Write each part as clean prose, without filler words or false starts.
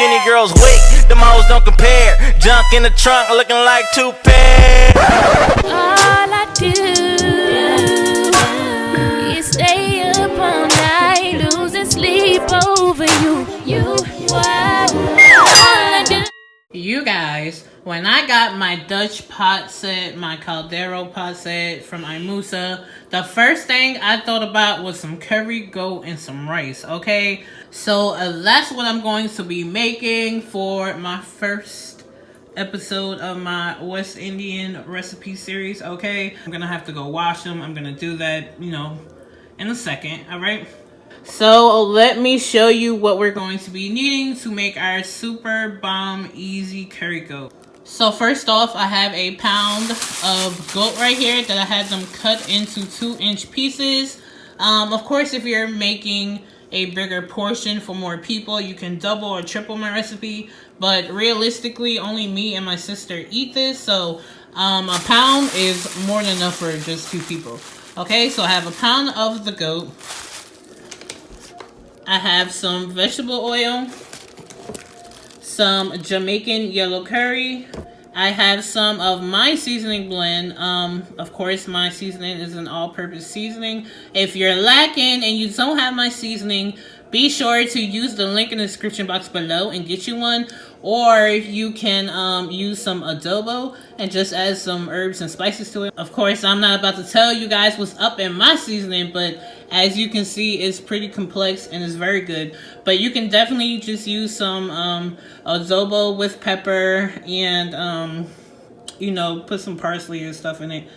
skinny girls weak, them hoes don't compare. Junk in the trunk looking like 2 pairs. All I do is stay up all night, losing sleep over you. You guys, when I got my Dutch pot set, my Caterer pot set from Imusa, the first thing I thought about was some curry goat and some rice, okay? So that's what I'm going to be making for my first episode of my West Indian recipe series, okay? I'm gonna have to go wash them. I'm gonna do that, you know, in a second, all right? So let me show you what we're going to be needing to make our super bomb easy curry goat. So first off, I have a pound of goat right here that I had them cut into 2-inch pieces. Of course, if you're making a bigger portion for more people, you can double or triple my recipe. But realistically, only me and my sister eat this. So a pound is more than enough for just 2 people. Okay, so I have a pound of the goat. I have some vegetable oil, some Jamaican yellow curry. I have some of my seasoning blend. Of course, my seasoning is an all-purpose seasoning. If you're lacking and you don't have my seasoning, be sure to use the link in the description box below and get you one. Or you can use some adobo and just add some herbs and spices to it. Of course, I'm not about to tell you guys what's up in my seasoning, but as you can see, it's pretty complex and it's very good. But you can definitely just use some adobo with pepper and, you know, put some parsley and stuff in it.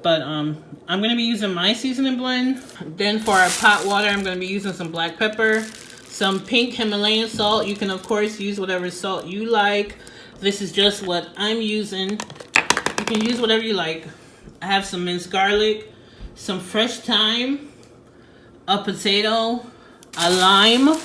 But I'm going to be using my seasoning blend. Then for our pot water, I'm going to be using some black pepper, some pink Himalayan salt. You can, of course, use whatever salt you like. This is just what I'm using. You can use whatever you like. I have some minced garlic, some fresh thyme, a potato, a lime,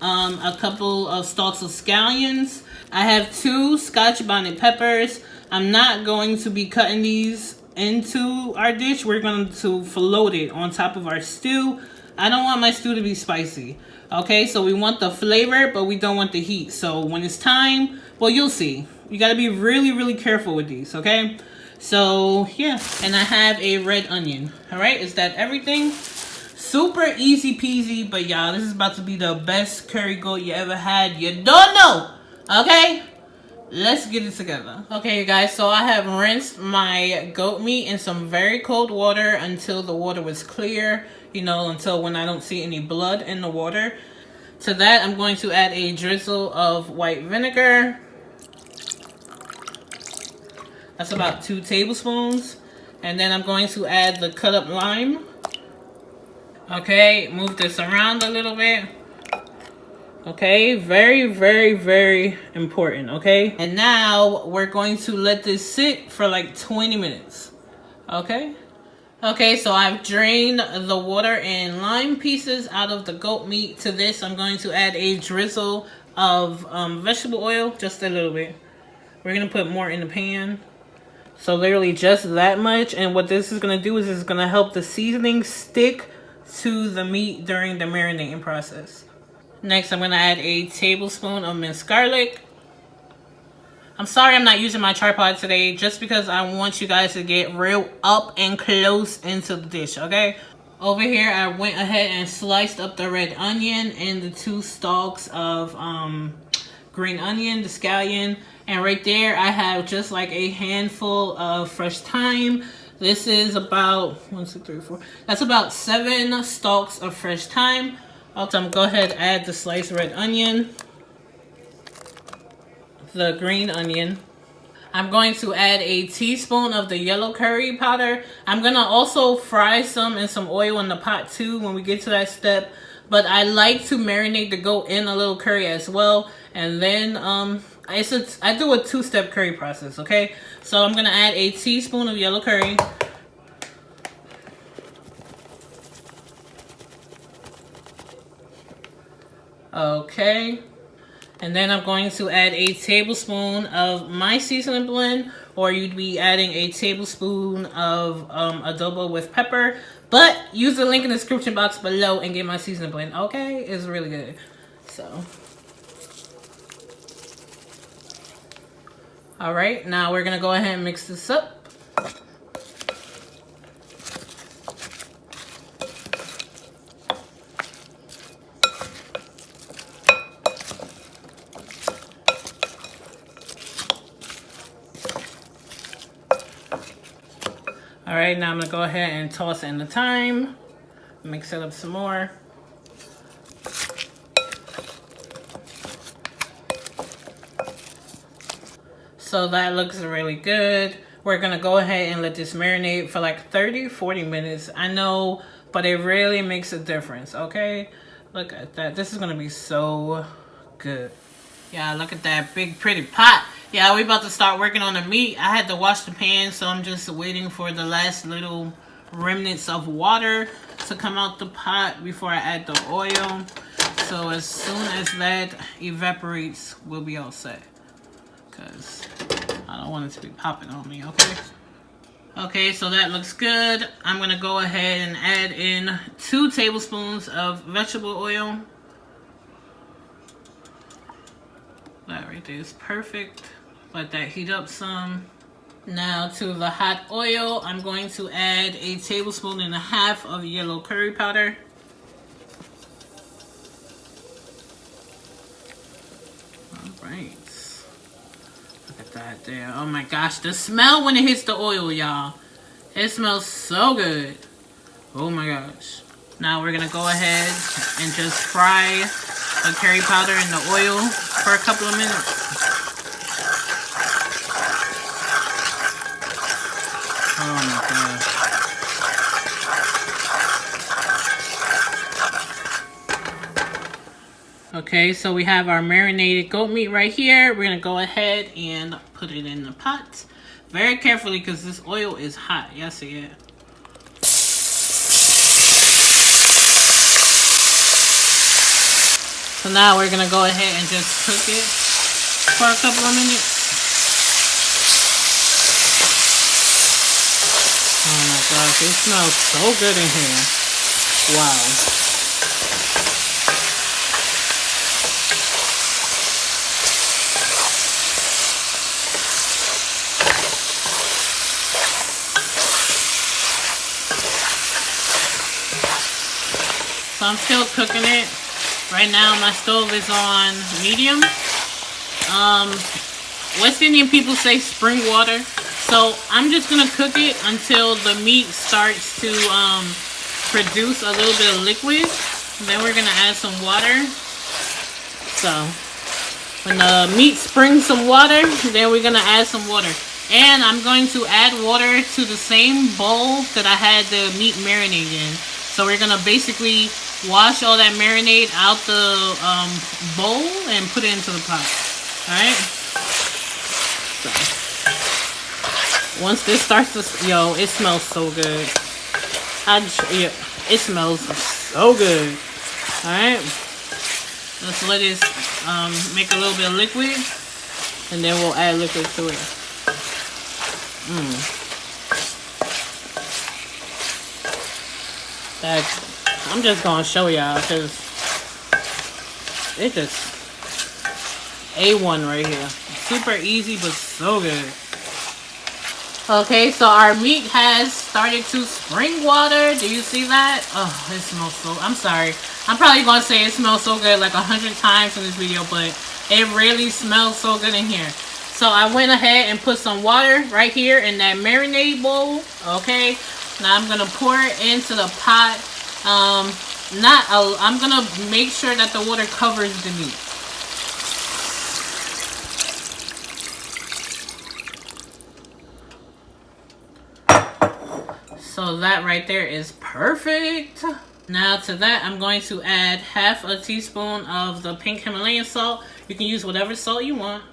a couple of stalks of scallions. I have 2 Scotch bonnet peppers. I'm not going to be cutting these into our dish. We're going to float it on top of our stew. I don't want my stew to be spicy. Okay, so we want the flavor, but we don't want the heat. So when it's time, well, you'll see. You got to be really, really careful with these, okay? So, yeah. And I have a red onion. All right, is that everything? Super easy peasy, but y'all, this is about to be the best curry goat you ever had. You don't know, okay? Let's get it together. Okay, you guys, so I have rinsed my goat meat in some very cold water until the water was clear. You know, until when I don't see any blood in the water. To that, I'm going to add a drizzle of white vinegar. That's about 2 tablespoons. And then I'm going to add the cut up lime. Okay, move this around a little bit. Okay, very, very, very important, okay? And now we're going to let this sit for like 20 minutes, okay? Okay, so I've drained the water and lime pieces out of the goat meat. To this, I'm going to add a drizzle of vegetable oil, just a little bit. We're going to put more in the pan. So literally just that much. And what this is going to do is it's going to help the seasoning stick to the meat during the marinating process. Next, I'm going to add a tablespoon of minced garlic. I'm sorry I'm not using my tripod today, just because I want you guys to get real up and close into the dish, okay? Over here, I went ahead and sliced up the red onion and the 2 stalks of green onion, the scallion. And right there, I have just like a handful of fresh thyme. This is about 1, 2, 3, 4. That's about 7 stalks of fresh thyme. Also, I'm going to go ahead and add the sliced red onion, the green onion. I'm going to add a teaspoon of the yellow curry powder. I'm going to also fry some in some oil in the pot too when we get to that step. But I like to marinate the goat in a little curry as well. And then I do a 2-step curry process, okay? So I'm going to add a teaspoon of yellow curry. Okay. And then I'm going to add a tablespoon of my seasoning blend, or you'd be adding a tablespoon of adobo with pepper. But use the link in the description box below and get my seasoning blend. Okay, it's really good. So All right, now we're gonna go ahead and mix this up. All right, now I'm gonna go ahead and toss in the thyme, mix it up some more. So that looks really good. We're gonna go ahead and let this marinate for like 30-40 minutes. I know, but it really makes a difference, okay? Look at that, this is gonna be so good. Yeah, look at that big pretty pot. Yeah, we about to start working on the meat. I had to wash the pan, so I'm just waiting for the last little remnants of water to come out the pot before I add the oil. So as soon as that evaporates, we'll be all set. Because I don't want it to be popping on me, okay? Okay, so that looks good. I'm gonna go ahead and add in 2 tablespoons of vegetable oil. That right there is perfect. Let that heat up some. Now to the hot oil, I'm going to add 1.5 tablespoons of yellow curry powder. All right. Look at that there. Oh my gosh, the smell when it hits the oil, y'all. It smells so good. Oh my gosh. Now we're gonna go ahead and just fry the curry powder in the oil for a couple of minutes. Oh my gosh. Okay, so we have our marinated goat meat right here. We're gonna go ahead and put it in the pot. Very carefully because this oil is hot. Y'all see it? So now we're gonna go ahead and just cook it for a couple of minutes. Oh my gosh, it smells so good in here. Wow. So I'm still cooking it. Right now my stove is on medium. West Indian people say spring water. So I'm just gonna cook it until the meat starts to produce a little bit of liquid. And then we're gonna add some water. So when the meat springs some water, then we're gonna add some water. And I'm going to add water to the same bowl that I had the meat marinade in. So we're gonna basically wash all that marinade out the bowl and put it into the pot. Alright? So once this starts to, yo, it smells so good. Yeah, it smells so good. Alright? Let's let it make a little bit of liquid. And then we'll add liquid to it. I'm just gonna show y'all because it's just A1 right here. Super easy but so good. Okay, so our meat has started to spring water. Do you see that? Oh, it smells so... I'm sorry. I'm probably gonna say it smells so good like 100 times in this video, but it really smells so good in here. So I went ahead and put some water right here in that marinade bowl. Okay, now I'm gonna pour it into the pot. I'm gonna make sure that the water covers the meat. So that right there is perfect. Now to that, I'm going to add 1/2 teaspoon of the pink Himalayan salt. You can use whatever salt you want.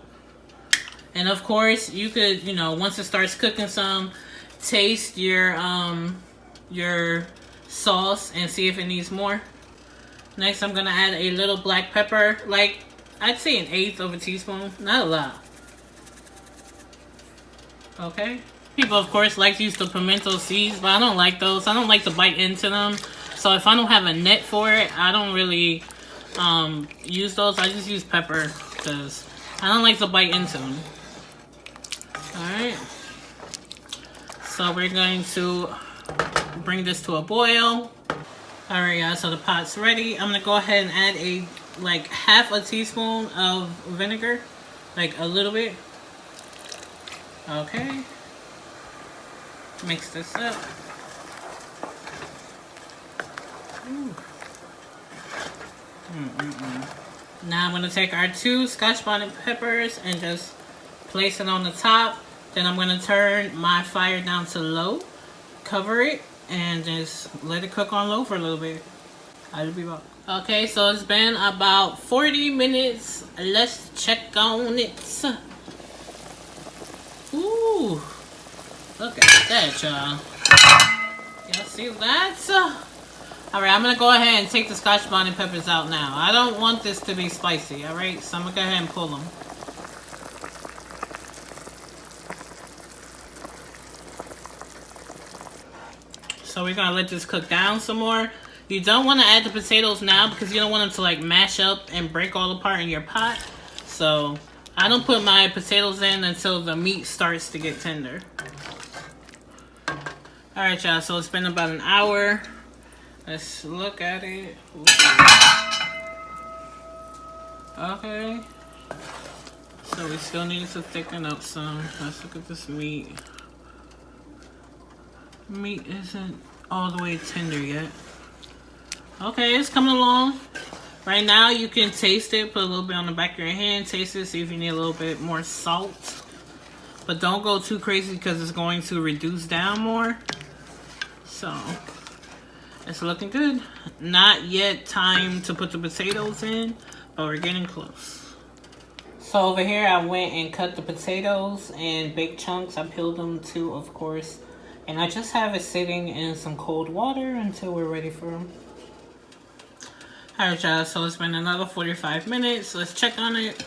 And of course, you could, you know, once it starts cooking some, taste your sauce and see if it needs more. Next, I'm gonna add a little black pepper, like I'd say 1/8 teaspoon, not a lot. Okay. People, of course, like to use the pimento seeds, but I don't like those. I don't like to bite into them. So if I don't have a net for it, I don't really use those. I just use pepper because I don't like to bite into them. Alright. So we're going to bring this to a boil. Alright, guys, so the pot's ready. I'm gonna go ahead and add like half a teaspoon of vinegar. Like a little bit. Okay. Mix this up. Now I'm going to take our 2 Scotch bonnet peppers and just place it on the top. Then I'm going to turn my fire down to low, cover it, and just let it cook on low for a little bit. I'll be back. Okay, so it's been about 40 minutes. Let's check on it. Ooh, look at that, y'all. Y'all see that? Alright, I'm gonna go ahead and take the Scotch bonnet peppers out now. I don't want this to be spicy, alright? So I'm gonna go ahead and pull them. So we're gonna let this cook down some more. You don't want to add the potatoes now because you don't want them to like mash up and break all apart in your pot. So I don't put my potatoes in until the meat starts to get tender. Alright, y'all, so it's been about an hour. Let's look at it. Ooh. Okay. So we still need to thicken up some. Let's look at this meat. Meat isn't all the way tender yet. Okay, it's coming along. Right now you can taste it. Put a little bit on the back of your hand. Taste it. See if you need a little bit more salt. But don't go too crazy because it's going to reduce down more. So it's looking good. Not yet time to put the potatoes in, but we're getting close. So over here I went and cut the potatoes in big chunks. I peeled them too, of course. And I just have it sitting in some cold water until we're ready for them. Alright, y'all, so it's been another 45 minutes. Let's check on it.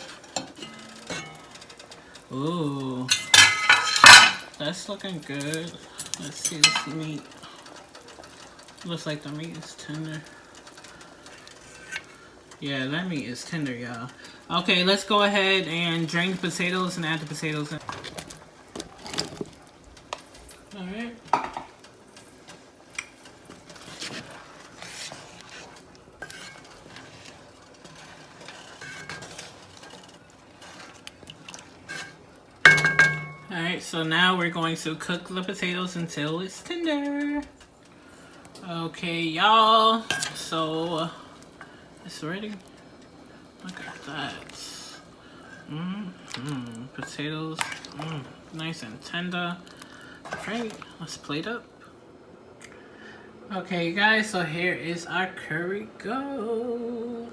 Ooh. That's looking good. Let's see this meat. Looks like the meat is tender. Yeah, that meat is tender, y'all. Okay, let's go ahead and drain the potatoes and add the potatoes in. Alright. Alright, so now we're going to cook the potatoes until it's tender. Okay, y'all. So it's ready. Look at that. Potatoes, nice and tender. Alright, let's plate up. Okay, guys, so here is our curry goat.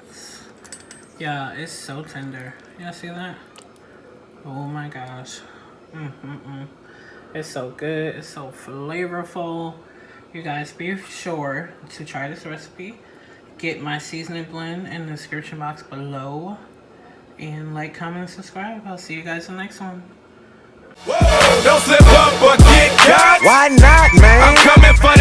Yeah, it's so tender. Y'all see that? Oh my gosh. It's so good. It's so flavorful. You guys be sure to try this recipe. Get my seasoning blend in the description box below. And like, comment, and subscribe. I'll see you guys in the next one. Whoa, don't slip up or get caught. Why not, man? I'm coming for